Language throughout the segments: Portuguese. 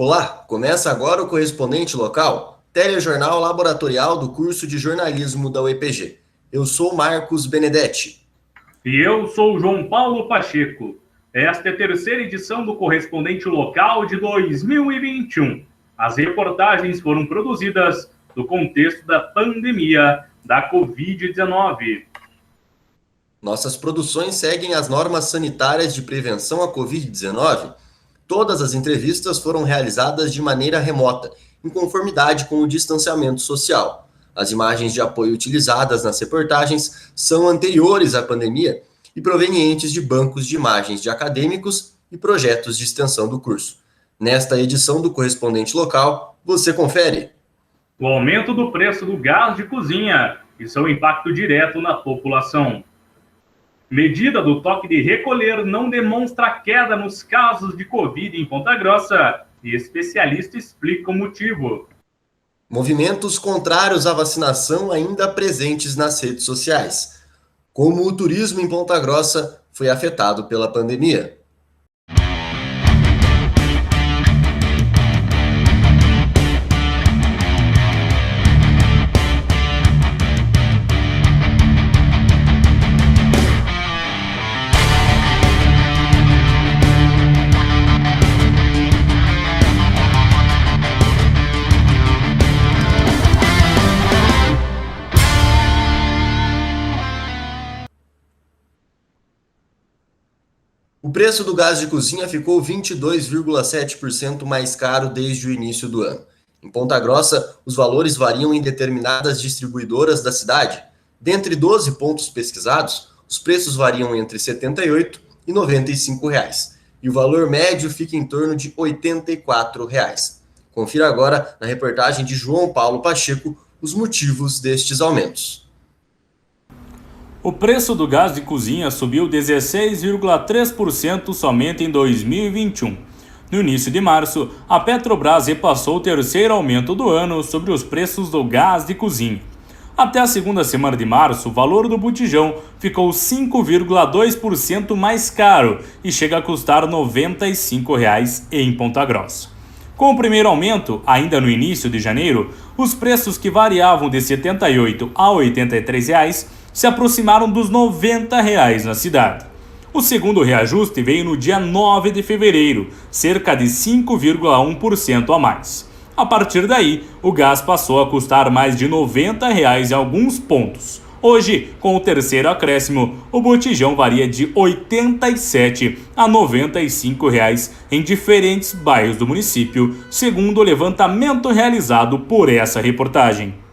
Olá, começa agora o Correspondente Local, telejornal laboratorial do curso de jornalismo da UEPG. Eu sou Marcos Benedetti. E eu sou o João Paulo Pacheco. Esta é a terceira edição do Correspondente Local de 2021. As reportagens foram produzidas no contexto da pandemia da Covid-19. Nossas produções seguem as normas sanitárias de prevenção à Covid-19. Todas as entrevistas foram realizadas de maneira remota, em conformidade com o distanciamento social. As imagens de apoio utilizadas nas reportagens são anteriores à pandemia e provenientes de bancos de imagens de acadêmicos e projetos de extensão do curso. Nesta edição do Correspondente Local, você confere. O aumento do preço do gás de cozinha e seu impacto direto na população. Medida do toque de recolher não demonstra queda nos casos de Covid em Ponta Grossa e especialista explica o motivo. Movimentos contrários à vacinação ainda presentes nas redes sociais. Como o turismo em Ponta Grossa foi afetado pela pandemia. O preço do gás de cozinha ficou 22,7% mais caro desde o início do ano. Em Ponta Grossa, os valores variam em determinadas distribuidoras da cidade. Dentre 12 pontos pesquisados, os preços variam entre R$ 78 e R$ 95. E o valor médio fica em torno de R$ 84. Confira agora, na reportagem de João Paulo Pacheco, os motivos destes aumentos. O preço do gás de cozinha subiu 16,3% somente em 2021. No início de março, a Petrobras repassou o terceiro aumento do ano sobre os preços do gás de cozinha. Até a segunda semana de março, o valor do botijão ficou 5,2% mais caro e chega a custar R$ 95 em Ponta Grossa. Com o primeiro aumento, ainda no início de janeiro, os preços que variavam de R$ 78 a R$ 83 se aproximaram dos R$ 90 na cidade. O segundo reajuste veio no dia 9 de fevereiro, cerca de 5,1% a mais. A partir daí, o gás passou a custar mais de R$ 90 em alguns pontos. Hoje, com o terceiro acréscimo, o botijão varia de R$ 87 a R$ 95 em diferentes bairros do município, segundo o levantamento realizado por essa reportagem.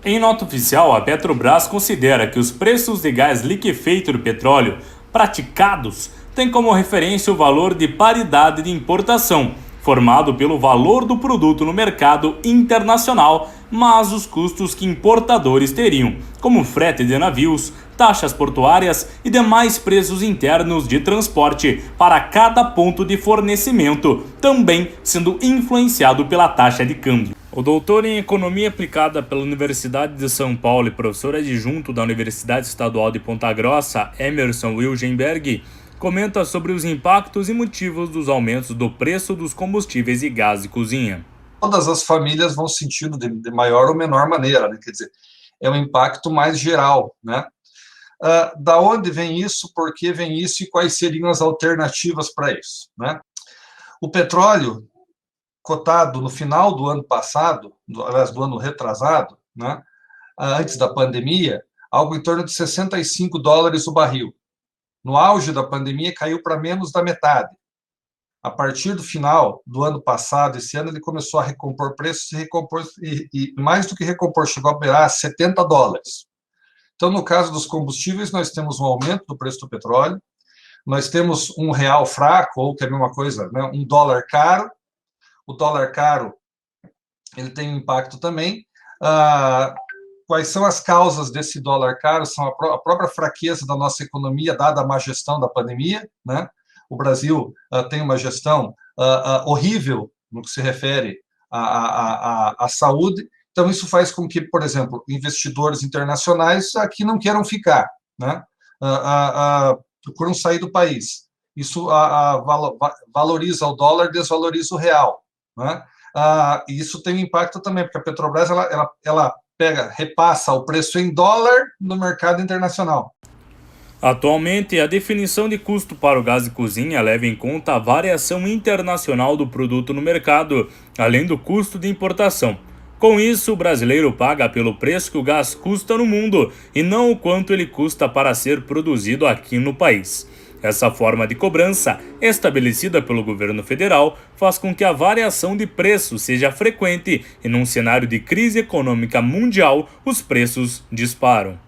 Em nota oficial, a Petrobras considera que os preços de gás liquefeito do petróleo praticados têm como referência o valor de paridade de importação, formado pelo valor do produto no mercado internacional, mas os custos que importadores teriam, como frete de navios, taxas portuárias e demais preços internos de transporte para cada ponto de fornecimento, também sendo influenciado pela taxa de câmbio. O doutor em Economia Aplicada pela Universidade de São Paulo e professor adjunto da Universidade Estadual de Ponta Grossa, Emerson Wilgenberg, comenta sobre os impactos e motivos dos aumentos do preço dos combustíveis e gás de cozinha. Todas as famílias vão sentindo de maior ou menor maneira, né? Quer dizer, é um impacto mais geral, né? Da onde vem isso, por que vem isso e quais seriam as alternativas para isso, né? O petróleo cotado no final do ano passado, aliás, do ano retrasado, né, antes da pandemia, algo em torno de $65 o barril. No auge da pandemia, caiu para menos da metade. A partir do final do ano passado, esse ano, ele começou a recompor preços e mais do que recompor, chegou a beirar $70. Então, no caso dos combustíveis, nós temos um aumento do preço do petróleo, nós temos um real fraco, ou que é a mesma coisa, né, um dólar caro. O dólar caro, ele tem um impacto também. Quais são as causas desse dólar caro? São a própria fraqueza da nossa economia, dada a má gestão da pandemia, né? O Brasil tem uma gestão horrível no que se refere à saúde. Então, isso faz com que, por exemplo, investidores internacionais aqui não queiram ficar, né? Procuram sair do país. Isso valoriza o dólar, desvaloriza o real. né? E isso tem um impacto também, porque a Petrobras ela repassa o preço em dólar no mercado internacional. Atualmente, a definição de custo para o gás de cozinha leva em conta a variação internacional do produto no mercado, além do custo de importação. Com isso, o brasileiro paga pelo preço que o gás custa no mundo e não o quanto ele custa para ser produzido aqui no país. Essa forma de cobrança, estabelecida pelo governo federal, faz com que a variação de preço seja frequente e, num cenário de crise econômica mundial, os preços disparam.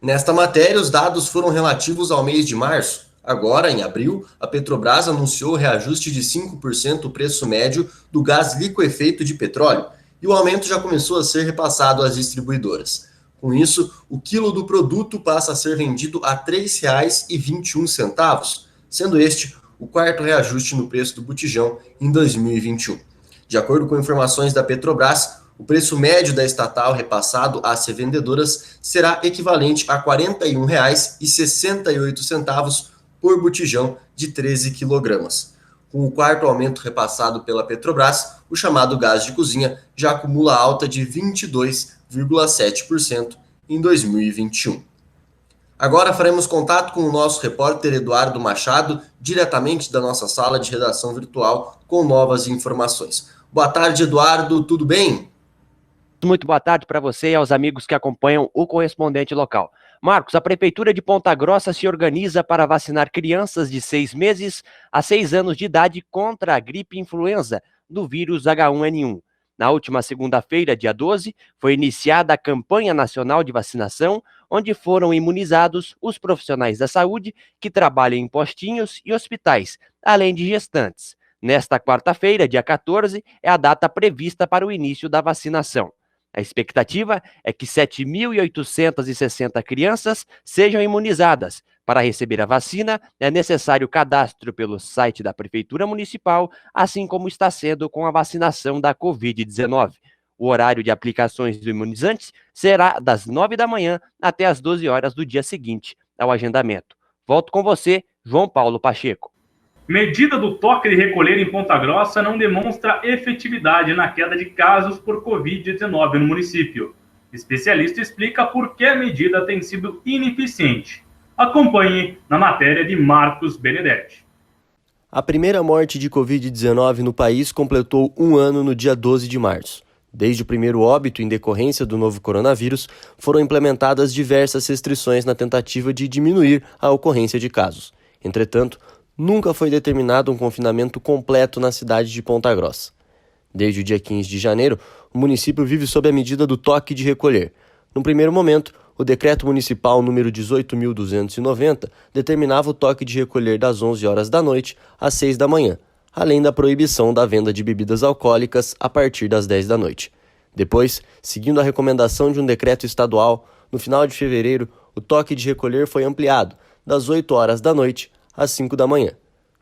Nesta matéria, os dados foram relativos ao mês de março. Agora, em abril, a Petrobras anunciou o reajuste de 5% do preço médio do gás liquefeito de petróleo, e o aumento já começou a ser repassado às distribuidoras. Com isso, o quilo do produto passa a ser vendido a R$ 3,21, sendo este o quarto reajuste no preço do botijão em 2021. De acordo com informações da Petrobras, o preço médio da estatal repassado às revendedoras será equivalente a R$ 41,68 por botijão de 13 kg. Com o quarto aumento repassado pela Petrobras, o chamado gás de cozinha já acumula alta de 22,7% em 2021. Agora faremos contato com o nosso repórter Eduardo Machado, diretamente da nossa sala de redação virtual, com novas informações. Boa tarde, Eduardo, tudo bem? Muito boa tarde para você e aos amigos que acompanham o correspondente local. Marcos, a Prefeitura de Ponta Grossa se organiza para vacinar crianças de 6 meses a 6 anos de idade contra a gripe influenza do vírus H1N1. Na última segunda-feira, dia 12, foi iniciada a campanha nacional de vacinação, onde foram imunizados os profissionais da saúde que trabalham em postinhos e hospitais, além de gestantes. Nesta quarta-feira, dia 14, é a data prevista para o início da vacinação. A expectativa é que 7.860 crianças sejam imunizadas. Para receber a vacina, é necessário cadastro pelo site da Prefeitura Municipal, assim como está sendo com a vacinação da Covid-19. O horário de aplicações do imunizante será das 9 da manhã até as 12 horas do dia seguinte ao agendamento. Volto com você, João Paulo Pacheco. Medida do toque de recolher em Ponta Grossa não demonstra efetividade na queda de casos por Covid-19 no município. Especialista explica por que a medida tem sido ineficiente. Acompanhe na matéria de Marcos Benedetti. A primeira morte de Covid-19 no país completou 1 ano no dia 12 de março. Desde o primeiro óbito em decorrência do novo coronavírus, foram implementadas diversas restrições na tentativa de diminuir a ocorrência de casos. Entretanto, nunca foi determinado um confinamento completo na cidade de Ponta Grossa. Desde o dia 15 de janeiro, o município vive sob a medida do toque de recolher. No primeiro momento, o decreto municipal número 18.290 determinava o toque de recolher das 11 horas da noite às 6 da manhã, além da proibição da venda de bebidas alcoólicas a partir das 10 da noite. Depois, seguindo a recomendação de um decreto estadual, no final de fevereiro, o toque de recolher foi ampliado das 8 horas da noite às 5 da manhã.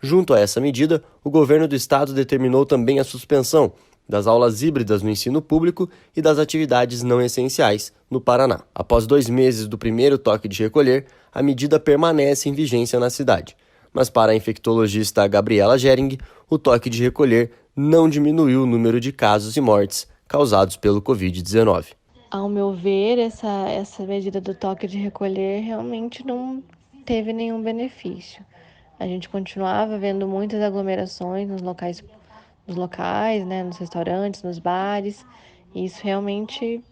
Junto a essa medida, o governo do estado determinou também a suspensão das aulas híbridas no ensino público e das atividades não essenciais no Paraná. Após 2 meses do primeiro toque de recolher, a medida permanece em vigência na cidade. Mas para a infectologista Gabriela Gering, o toque de recolher não diminuiu o número de casos e mortes causados pelo Covid-19. Ao meu ver, essa medida do toque de recolher realmente não teve nenhum benefício. A gente continuava vendo muitas aglomerações nos locais, né, nos restaurantes, nos bares, e isso realmente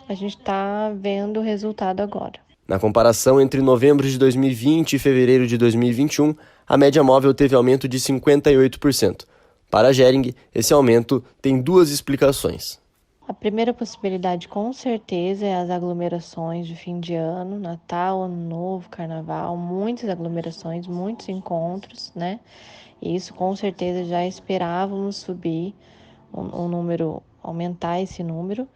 a gente está vendo o resultado agora. Na comparação entre novembro de 2020 e fevereiro de 2021, a média móvel teve aumento de 58%. Para a Gering, esse aumento tem 2 explicações. A primeira possibilidade, com certeza, é as aglomerações de fim de ano, Natal, Ano Novo, Carnaval, muitas aglomerações, muitos encontros, né? E isso, com certeza, já esperávamos subir o número, aumentar esse número.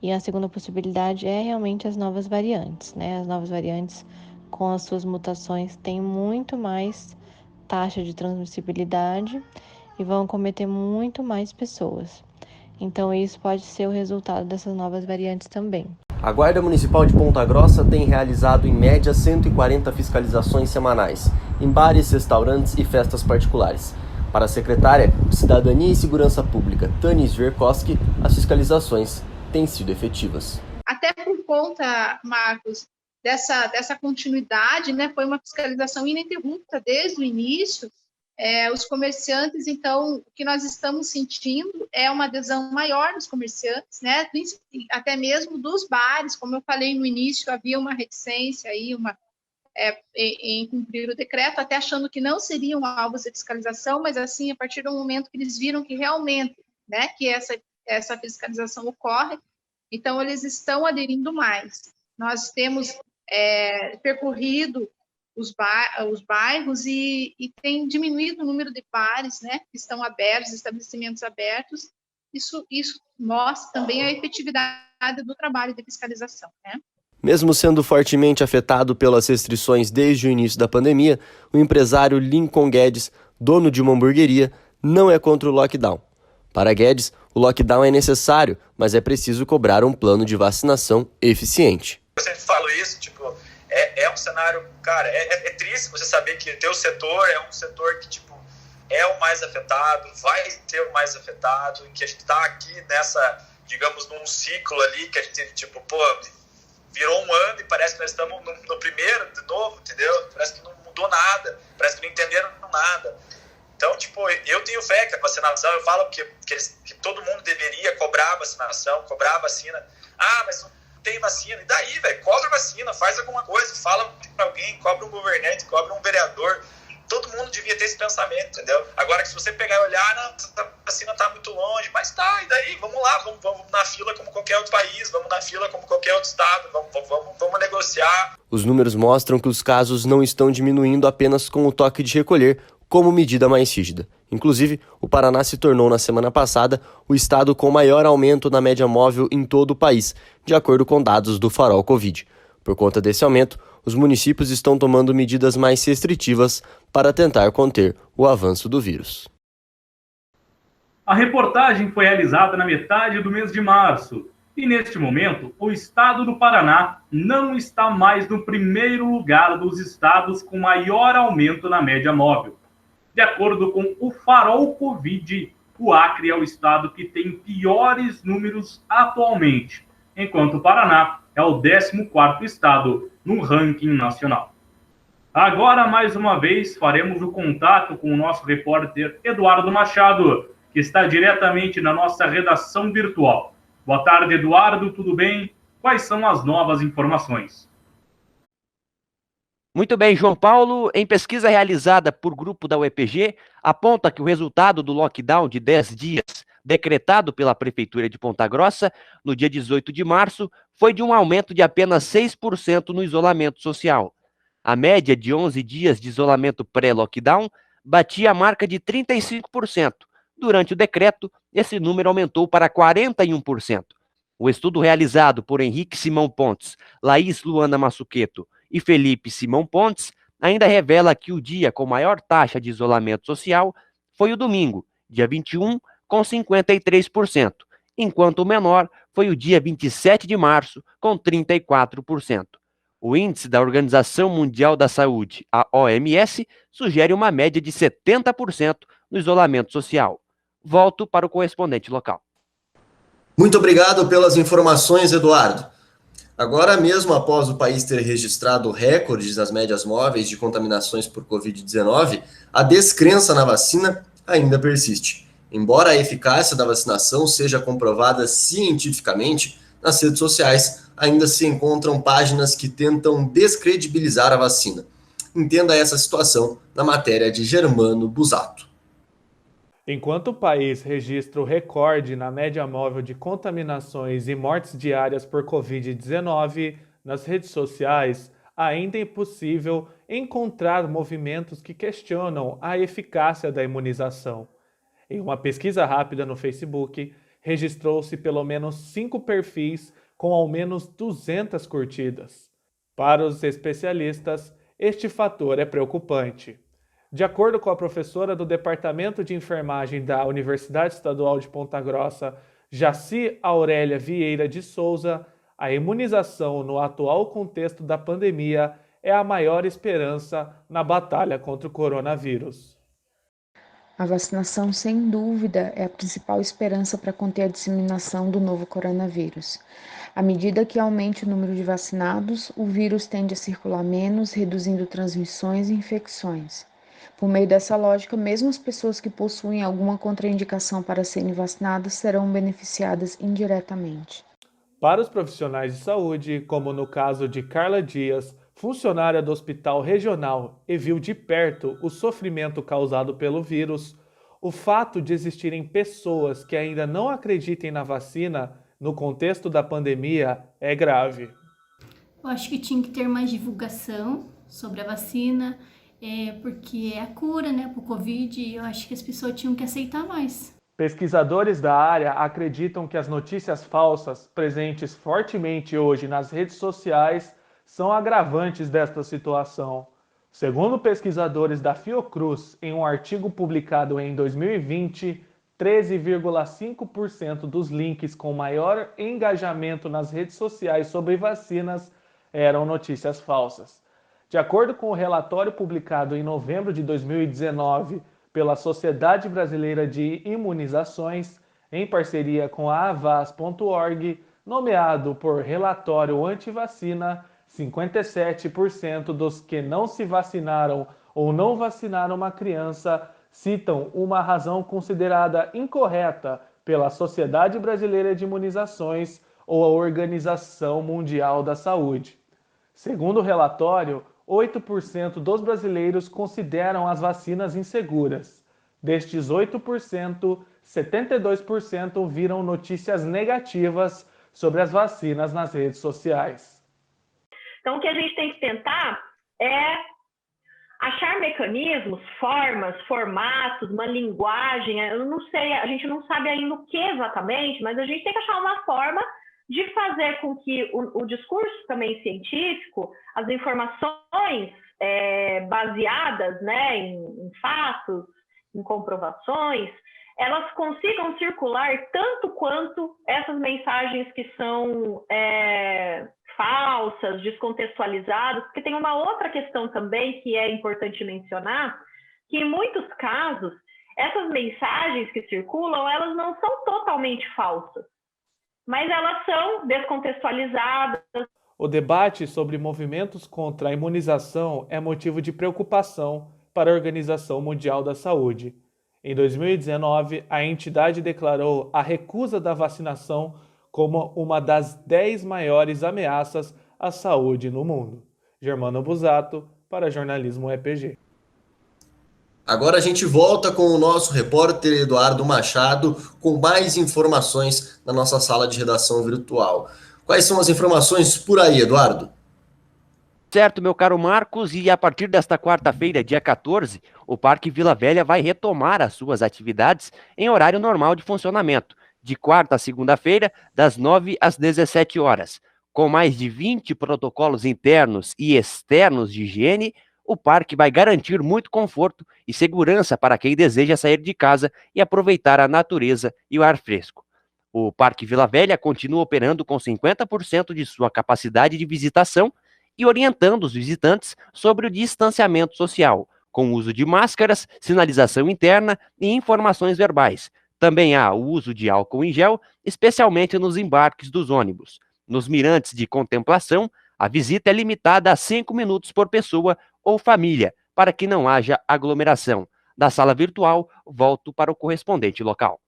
E a segunda possibilidade é realmente as novas variantes, né? As novas variantes, com as suas mutações, têm muito mais taxa de transmissibilidade e vão acometer muito mais pessoas. Então, isso pode ser o resultado dessas novas variantes também. A Guarda Municipal de Ponta Grossa tem realizado, em média, 140 fiscalizações semanais, em bares, restaurantes e festas particulares. Para a secretária de Cidadania e Segurança Pública, Tânia Svierkowski, as fiscalizações têm sido efetivas. Até por conta, Marcos, dessa continuidade, né, foi uma fiscalização ininterrupta desde o início. Os comerciantes, então, o que nós estamos sentindo é uma adesão maior dos comerciantes, né, até mesmo dos bares. Como eu falei no início, havia uma reticência aí, em cumprir o decreto, até achando que não seriam alvos de fiscalização, mas assim, a partir do momento que eles viram que realmente, né, que essa fiscalização ocorre, então eles estão aderindo mais. Nós temos percorrido os bairros e tem diminuído o número de bares, né, que estão abertos, estabelecimentos abertos. Isso mostra também a efetividade do trabalho de fiscalização, né? Mesmo sendo fortemente afetado pelas restrições desde o início da pandemia, o empresário Lincoln Guedes, dono de uma hamburgueria, não é contra o lockdown. Para Guedes, o lockdown é necessário, mas é preciso cobrar um plano de vacinação eficiente. Eu sempre falo isso, tipo, é um cenário, cara, é triste você saber que o teu setor é um setor que, tipo, é o mais afetado, vai ser o mais afetado, e que a gente está aqui nessa, digamos, num ciclo ali que a gente, tipo, pô, virou um ano e parece que nós estamos no primeiro de novo, entendeu? Parece que não mudou nada, parece que não entenderam nada. Então, tipo, eu tenho fé que a vacinação, eu falo que todo mundo deveria cobrar a vacinação, cobrar a vacina. Ah, mas não tem vacina. E daí, velho? Cobra a vacina, faz alguma coisa, fala para alguém, cobra um governante, cobra um vereador. Todo mundo devia ter esse pensamento, entendeu? Agora, que se você pegar e olhar, não, a vacina está muito longe, mas tá, e daí? Vamos lá, vamos na fila como qualquer outro país, vamos na fila como qualquer outro estado, vamos negociar. Os números mostram que os casos não estão diminuindo apenas com o toque de recolher como medida mais rígida. Inclusive, o Paraná se tornou na semana passada o estado com maior aumento na média móvel em todo o país, de acordo com dados do Farol Covid. Por conta desse aumento, os municípios estão tomando medidas mais restritivas para tentar conter o avanço do vírus. A reportagem foi realizada na metade do mês de março e, neste momento, o estado do Paraná não está mais no primeiro lugar dos estados com maior aumento na média móvel. De acordo com o Farol Covid, o Acre é o estado que tem piores números atualmente, enquanto o Paraná é o 14º estado no ranking nacional. Agora, mais uma vez, faremos o contato com o nosso repórter Eduardo Machado, que está diretamente na nossa redação virtual. Boa tarde, Eduardo, tudo bem? Quais são as novas informações? Muito bem, João Paulo. Em pesquisa realizada por grupo da UEPG, aponta que o resultado do lockdown de 10 dias, decretado pela Prefeitura de Ponta Grossa no dia 18 de março, foi de um aumento de apenas 6% no isolamento social. A média de 11 dias de isolamento pré-lockdown batia a marca de 35%. Durante o decreto, esse número aumentou para 41%. O estudo realizado por Henrique Simão Pontes, Laís Luana Massuqueto e Felipe Simão Pontes ainda revela que o dia com maior taxa de isolamento social foi o domingo, dia 21, com 53%, enquanto o menor foi o dia 27 de março, com 34%. O índice da Organização Mundial da Saúde, a OMS, sugere uma média de 70% no isolamento social. Volto para o correspondente local. Muito obrigado pelas informações, Eduardo. Agora mesmo, após o país ter registrado recordes nas médias móveis de contaminações por Covid-19, a descrença na vacina ainda persiste. Embora a eficácia da vacinação seja comprovada cientificamente, nas redes sociais ainda se encontram páginas que tentam descredibilizar a vacina. Entenda essa situação na matéria de Germano Busato. Enquanto o país registra o recorde na média móvel de contaminações e mortes diárias por Covid-19, nas redes sociais ainda é possível encontrar movimentos que questionam a eficácia da imunização. Em uma pesquisa rápida no Facebook, registrou-se pelo menos 5 perfis com ao menos 200 curtidas. Para os especialistas, este fator é preocupante. De acordo com a professora do Departamento de Enfermagem da Universidade Estadual de Ponta Grossa, Jaci Aurélia Vieira de Souza, a imunização no atual contexto da pandemia é a maior esperança na batalha contra o coronavírus. A vacinação, sem dúvida, é a principal esperança para conter a disseminação do novo coronavírus. À medida que aumente o número de vacinados, o vírus tende a circular menos, reduzindo transmissões e infecções. Por meio dessa lógica, mesmo as pessoas que possuem alguma contraindicação para serem vacinadas serão beneficiadas indiretamente. Para os profissionais de saúde, como no caso de Carla Dias, funcionária do Hospital Regional e viu de perto o sofrimento causado pelo vírus, o fato de existirem pessoas que ainda não acreditem na vacina no contexto da pandemia é grave. Eu acho que tinha que ter mais divulgação sobre a vacina, porque é a cura, para o Covid, e eu acho que as pessoas tinham que aceitar mais. Pesquisadores da área acreditam que as notícias falsas, presentes fortemente hoje nas redes sociais, são agravantes desta situação. Segundo pesquisadores da Fiocruz, em um artigo publicado em 2020, 13,5% dos links com maior engajamento nas redes sociais sobre vacinas eram notícias falsas. De acordo com o relatório publicado em novembro de 2019 pela Sociedade Brasileira de Imunizações, em parceria com a Avaz.org, nomeado por Relatório Antivacina, 57% dos que não se vacinaram ou não vacinaram uma criança citam uma razão considerada incorreta pela Sociedade Brasileira de Imunizações ou a Organização Mundial da Saúde. Segundo o relatório, 8% dos brasileiros consideram as vacinas inseguras. Destes 8%, 72% viram notícias negativas sobre as vacinas nas redes sociais. Então, o que a gente tem que tentar é achar mecanismos, formas, formatos, uma linguagem, eu não sei, a gente não sabe ainda o que exatamente, mas a gente tem que achar uma forma de fazer com que o discurso também científico, as informações baseadas, em fatos, em comprovações, elas consigam circular tanto quanto essas mensagens que são falsas, descontextualizadas, porque tem uma outra questão também que é importante mencionar, que em muitos casos, essas mensagens que circulam, elas não são totalmente falsas, mas elas são descontextualizadas. O debate sobre movimentos contra a imunização é motivo de preocupação para a Organização Mundial da Saúde. Em 2019, a entidade declarou a recusa da vacinação como uma das 10 maiores ameaças à saúde no mundo. Germano Busato, para Jornalismo EPG. Agora a gente volta com o nosso repórter Eduardo Machado com mais informações na nossa sala de redação virtual. Quais são as informações por aí, Eduardo? Certo, meu caro Marcos, e a partir desta quarta-feira, dia 14, o Parque Vila Velha vai retomar as suas atividades em horário normal de funcionamento, de quarta a segunda-feira, das 9 às 17 horas. Com mais de 20 protocolos internos e externos de higiene, o parque vai garantir muito conforto e segurança para quem deseja sair de casa e aproveitar a natureza e o ar fresco. O Parque Vila Velha continua operando com 50% de sua capacidade de visitação e orientando os visitantes sobre o distanciamento social, com o uso de máscaras, sinalização interna e informações verbais. Também há o uso de álcool em gel, especialmente nos embarques dos ônibus. Nos mirantes de contemplação, a visita é limitada a 5 minutos por pessoa ou família, para que não haja aglomeração. Da sala virtual, volto para o correspondente local.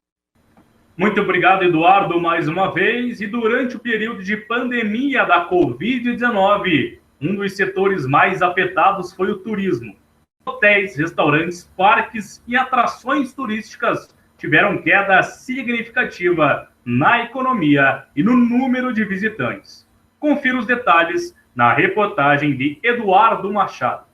Muito obrigado, Eduardo, mais uma vez. E durante o período de pandemia da Covid-19, um dos setores mais afetados foi o turismo. Hotéis, restaurantes, parques e atrações turísticas tiveram queda significativa na economia e no número de visitantes. Confira os detalhes na reportagem de Eduardo Machado.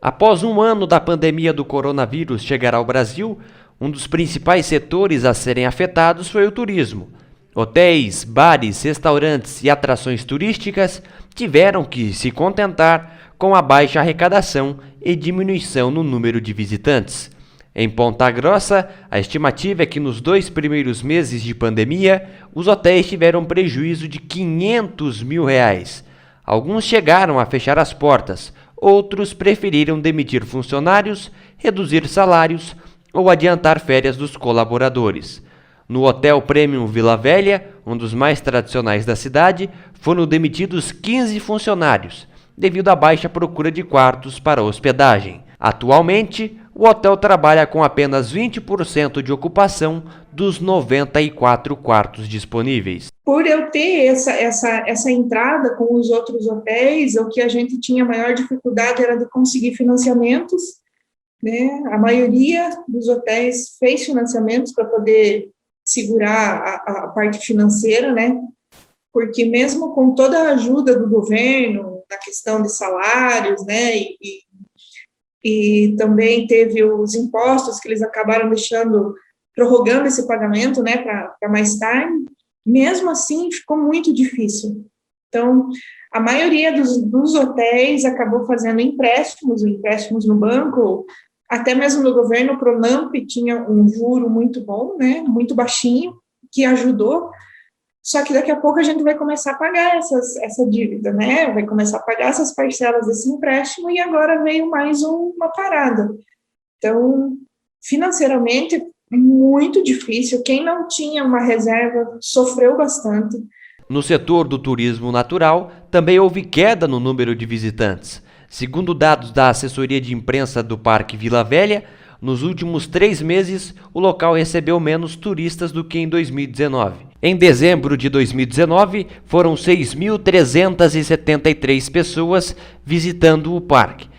Após um ano da pandemia do coronavírus chegar ao Brasil, um dos principais setores a serem afetados foi o turismo. Hotéis, bares, restaurantes e atrações turísticas tiveram que se contentar com a baixa arrecadação e diminuição no número de visitantes. Em Ponta Grossa, a estimativa é que nos 2 primeiros meses de pandemia, os hotéis tiveram prejuízo de R$500 mil. Alguns chegaram a fechar as portas, outros preferiram demitir funcionários, reduzir salários ou adiantar férias dos colaboradores. No Hotel Premium Vila Velha, um dos mais tradicionais da cidade, foram demitidos 15 funcionários, devido à baixa procura de quartos para hospedagem. Atualmente, o hotel trabalha com apenas 20% de ocupação dos 94 quartos disponíveis. Por eu ter essa entrada com os outros hotéis, o que a gente tinha maior dificuldade era de conseguir financiamentos, né? A maioria dos hotéis fez financiamentos para poder segurar a parte financeira, né? Porque mesmo com toda a ajuda do governo na questão de salários, né? E também teve os impostos que eles acabaram prorrogando esse pagamento, né, para mais tarde, mesmo assim ficou muito difícil. Então, a maioria dos hotéis acabou fazendo empréstimos no banco, até mesmo no governo, o Pronamp tinha um juro muito bom, né, muito baixinho, que ajudou. Só que daqui a pouco a gente vai começar a pagar essa dívida, né? Vai começar a pagar essas parcelas desse empréstimo e agora veio mais uma parada. Então, financeiramente, muito difícil. Quem não tinha uma reserva sofreu bastante. No setor do turismo natural, também houve queda no número de visitantes. Segundo dados da assessoria de imprensa do Parque Vila Velha, nos últimos 3 meses, o local recebeu menos turistas do que em 2019. Em dezembro de 2019, foram 6.373 pessoas visitando o parque.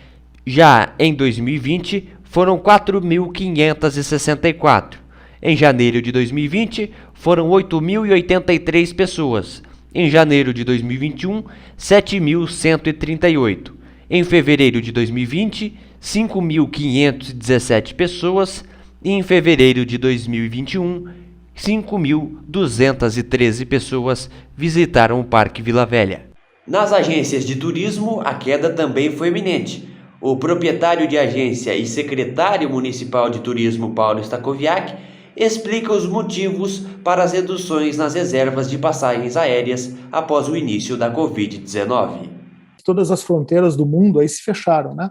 Já em 2020, foram 4.564. Em janeiro de 2020, foram 8.083 pessoas. Em janeiro de 2021, 7.138. Em fevereiro de 2020, 5.517 pessoas. E em fevereiro de 2021, 5.213 pessoas visitaram o Parque Vila Velha. Nas agências de turismo, a queda também foi iminente. O proprietário de agência e secretário municipal de turismo, Paulo Stacoviak, explica os motivos para as reduções nas reservas de passagens aéreas após o início da Covid-19. Todas as fronteiras do mundo aí se fecharam, né?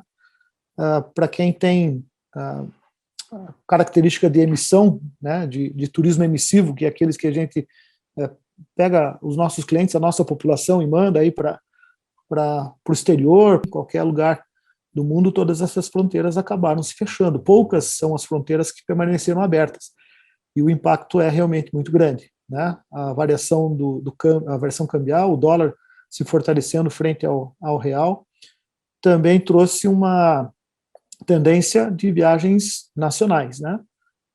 Para quem tem característica de emissão, né, de turismo emissivo, que é aqueles que a gente pega os nossos clientes, a nossa população e manda aí para o exterior, em qualquer lugar do mundo, todas essas fronteiras acabaram se fechando. Poucas são as fronteiras que permaneceram abertas. E o impacto é realmente muito grande, né? A variação a variação cambial, o dólar se fortalecendo frente ao real, também trouxe uma tendência de viagens nacionais, né?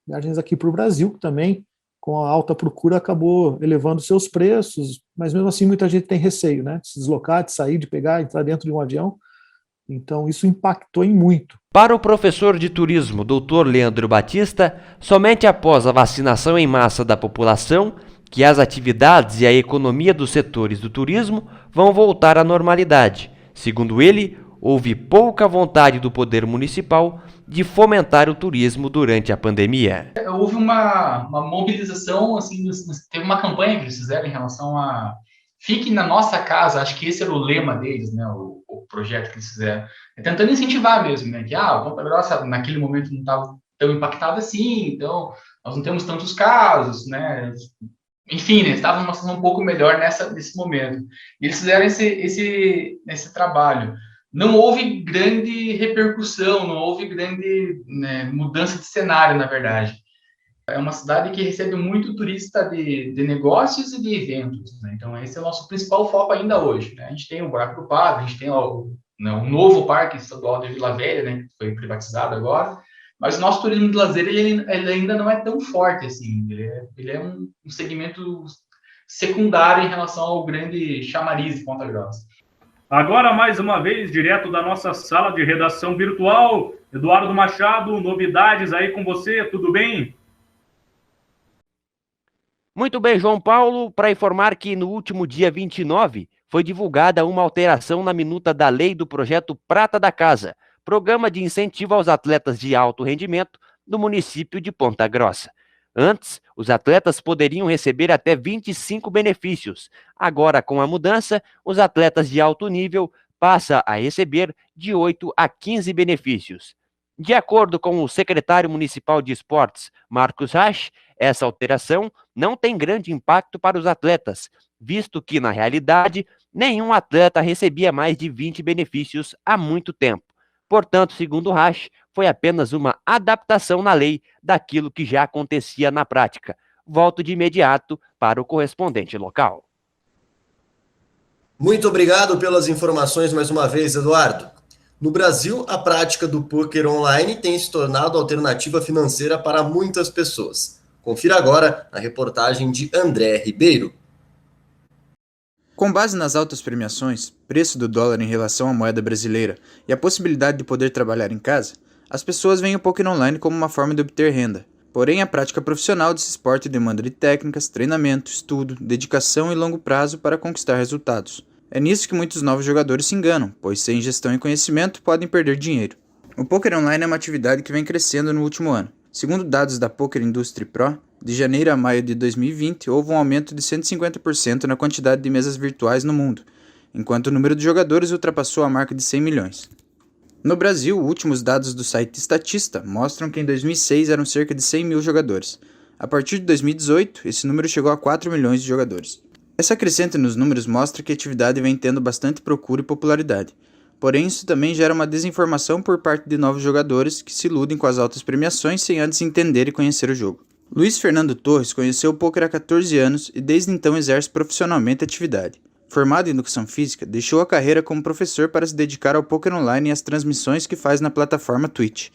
Viagens aqui para o Brasil, que também, com a alta procura, acabou elevando seus preços, mas mesmo assim muita gente tem receio, né? De se deslocar, de sair, de pegar, entrar dentro de um avião. Então isso impactou em muito. Para o professor de turismo, Dr. Leandro Batista, somente após a vacinação em massa da população, que as atividades e a economia dos setores do turismo vão voltar à normalidade. Segundo ele, houve pouca vontade do poder municipal de fomentar o turismo durante a pandemia. Houve uma mobilização, assim, teve uma campanha que eles fizeram em relação a fique na nossa casa, acho que esse era o lema deles, né, o projeto que eles fizeram, tentando incentivar mesmo, né, que Ponta Grossa naquele momento não estava tão impactada assim, então nós não temos tantos casos, né, enfim, né, estava numa situação um pouco melhor nesse momento. E eles fizeram esse trabalho. Não houve grande repercussão, não houve grande, né, mudança de cenário, na verdade. É uma cidade que recebe muito turista de negócios e de eventos, né? Então, esse é o nosso principal foco ainda hoje, né? A gente tem o Buraco do Padre, a gente tem o novo Parque Estadual de Vila Velha, né, que foi privatizado agora, mas o nosso turismo de lazer ele ainda não é tão forte assim. Ele é um segmento secundário em relação ao grande chamariz de Ponta Grossa. Agora, mais uma vez, direto da nossa sala de redação virtual, Eduardo Machado, novidades aí com você, tudo bem? Muito bem, João Paulo, para informar que no último dia 29 foi divulgada uma alteração na minuta da lei do projeto Prata da Casa, programa de incentivo aos atletas de alto rendimento do município de Ponta Grossa. Antes, os atletas poderiam receber até 25 benefícios. Agora, com a mudança, os atletas de alto nível passam a receber de 8 a 15 benefícios. De acordo com o secretário municipal de esportes, Marcos Rasch, essa alteração não tem grande impacto para os atletas, visto que, na realidade, nenhum atleta recebia mais de 20 benefícios há muito tempo. Portanto, segundo Rasch, foi apenas uma adaptação na lei daquilo que já acontecia na prática. Volto de imediato para o correspondente local. Muito obrigado pelas informações mais uma vez, Eduardo. No Brasil, a prática do poker online tem se tornado alternativa financeira para muitas pessoas. Confira agora a reportagem de André Ribeiro. Com base nas altas premiações, preço do dólar em relação à moeda brasileira e a possibilidade de poder trabalhar em casa, as pessoas veem o poker online como uma forma de obter renda. Porém, a prática profissional desse esporte demanda de técnicas, treinamento, estudo, dedicação e longo prazo para conquistar resultados. É nisso que muitos novos jogadores se enganam, pois sem gestão e conhecimento podem perder dinheiro. O poker online é uma atividade que vem crescendo no último ano. Segundo dados da Poker Industry Pro, de janeiro a maio de 2020 houve um aumento de 150% na quantidade de mesas virtuais no mundo, enquanto o número de jogadores ultrapassou a marca de 100 milhões. No Brasil, últimos dados do site Statista mostram que em 2006 eram cerca de 100 mil jogadores. A partir de 2018, esse número chegou a 4 milhões de jogadores. Essa crescente nos números mostra que a atividade vem tendo bastante procura e popularidade. Porém, isso também gera uma desinformação por parte de novos jogadores que se iludem com as altas premiações sem antes entender e conhecer o jogo. Luiz Fernando Torres conheceu o poker há 14 anos e desde então exerce profissionalmente a atividade. Formado em Educação Física, deixou a carreira como professor para se dedicar ao poker online e às transmissões que faz na plataforma Twitch.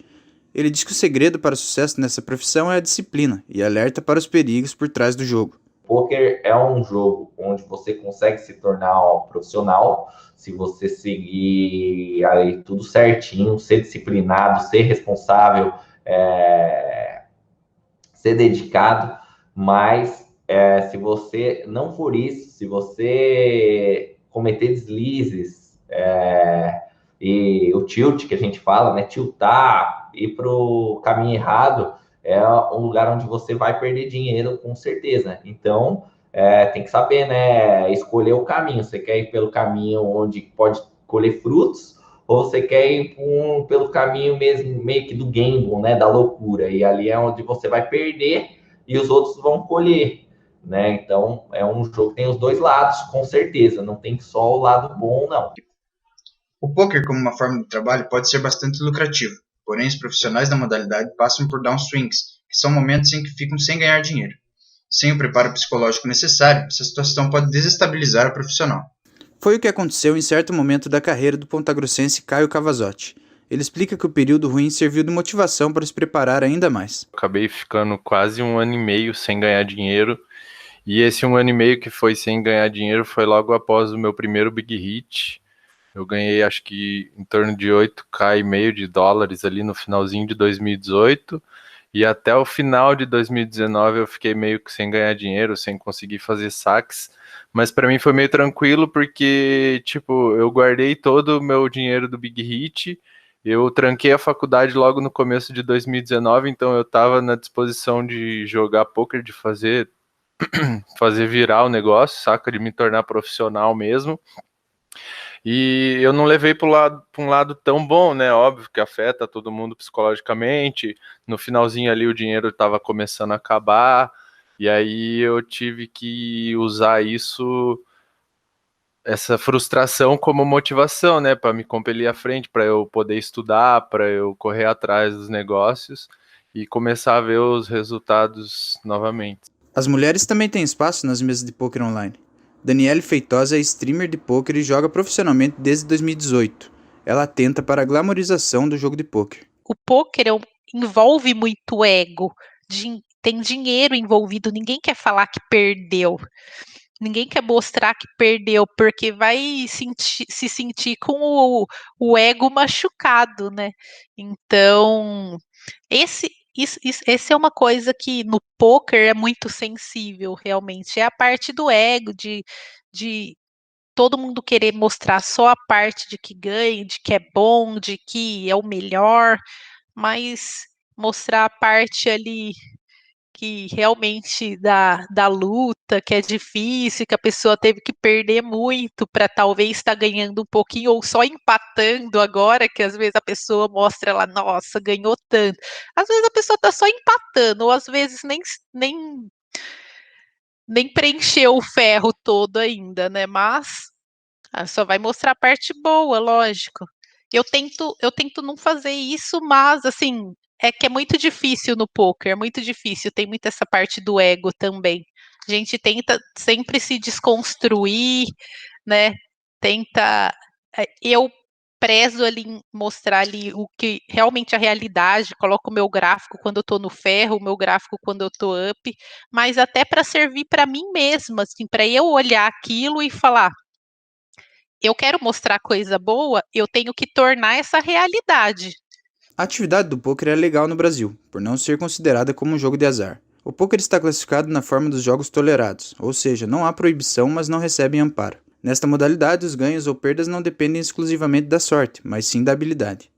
Ele diz que o segredo para o sucesso nessa profissão é a disciplina e alerta para os perigos por trás do jogo. Poker é um jogo onde você consegue se tornar um profissional se você seguir aí tudo certinho, ser disciplinado, ser responsável, ser dedicado, mas se você não for isso, se você cometer deslizes e o tilt que a gente fala, né, tiltar, ir para o caminho errado, é um lugar onde você vai perder dinheiro com certeza. Então, tem que saber, né, escolher o caminho. Você quer ir pelo caminho onde pode colher frutos, ou você quer ir pelo caminho mesmo, meio que do gamble, né, da loucura. E ali é onde você vai perder e os outros vão colher, né? Então, é um jogo que tem os dois lados, com certeza. Não tem só o lado bom, não. O poker como uma forma de trabalho pode ser bastante lucrativo. Porém, os profissionais da modalidade passam por downswings, que são momentos em que ficam sem ganhar dinheiro. Sem o preparo psicológico necessário, essa situação pode desestabilizar o profissional. Foi o que aconteceu em certo momento da carreira do pontagrossense Caio Cavazotti. Ele explica que o período ruim serviu de motivação para se preparar ainda mais. Acabei ficando quase 1 ano e meio sem ganhar dinheiro, e esse 1 ano e meio que foi sem ganhar dinheiro foi logo após o meu primeiro Big Hit. Eu ganhei acho que em torno de 8,5 de dólares ali no finalzinho de 2018 e até o final de 2019 eu fiquei meio que sem ganhar dinheiro, sem conseguir fazer saques, mas para mim foi meio tranquilo porque tipo, eu guardei todo o meu dinheiro do Big Hit, eu tranquei a faculdade logo no começo de 2019, então eu estava na disposição de jogar poker, de fazer virar o negócio, saca, de me tornar profissional mesmo. E eu não levei para um lado tão bom, né? Óbvio que afeta todo mundo psicologicamente. No finalzinho ali o dinheiro estava começando a acabar. E aí eu tive que usar essa frustração como motivação, né? Para me compelir à frente, para eu poder estudar, para eu correr atrás dos negócios e começar a ver os resultados novamente. As mulheres também têm espaço nas mesas de poker online. Daniele Feitosa é streamer de poker e joga profissionalmente desde 2018. Ela atenta para a glamorização do jogo de poker. O poker envolve muito ego, tem dinheiro envolvido, ninguém quer falar que perdeu. Ninguém quer mostrar que perdeu, porque vai se sentir com o ego machucado, né? Então, esse é uma coisa que no poker é muito sensível, realmente. É a parte do ego, de todo mundo querer mostrar só a parte de que ganha, de que é bom, de que é o melhor, mas mostrar a parte ali que realmente da luta, que é difícil, que a pessoa teve que perder muito para talvez estar ganhando um pouquinho, ou só empatando agora, que às vezes a pessoa mostra lá, nossa, ganhou tanto. Às vezes a pessoa está só empatando, ou às vezes nem preencheu o ferro todo ainda, né? Mas só vai mostrar a parte boa, lógico. Eu tento não fazer isso, mas assim, é que é muito difícil no poker, é muito difícil, tem muito essa parte do ego também. A gente tenta sempre se desconstruir, né? Eu prezo ali em mostrar ali o que realmente a realidade, coloco o meu gráfico quando eu tô no ferro, o meu gráfico quando eu tô up, mas até para servir para mim mesma, assim, para eu olhar aquilo e falar, eu quero mostrar coisa boa, eu tenho que tornar essa realidade. A atividade do poker é legal no Brasil, por não ser considerada como um jogo de azar. O poker está classificado na forma dos jogos tolerados, ou seja, não há proibição, mas não recebem amparo. Nesta modalidade, os ganhos ou perdas não dependem exclusivamente da sorte, mas sim da habilidade.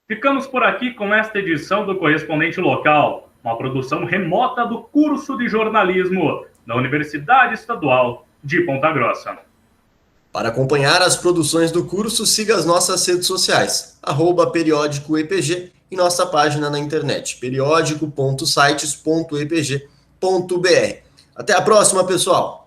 Ficamos por aqui com esta edição do Correspondente Local, uma produção remota do curso de jornalismo da Universidade Estadual de Ponta Grossa. Para acompanhar as produções do curso, siga as nossas redes sociais, @periódicoepg e nossa página na internet, periódico.sites.epg.br. Até a próxima, pessoal!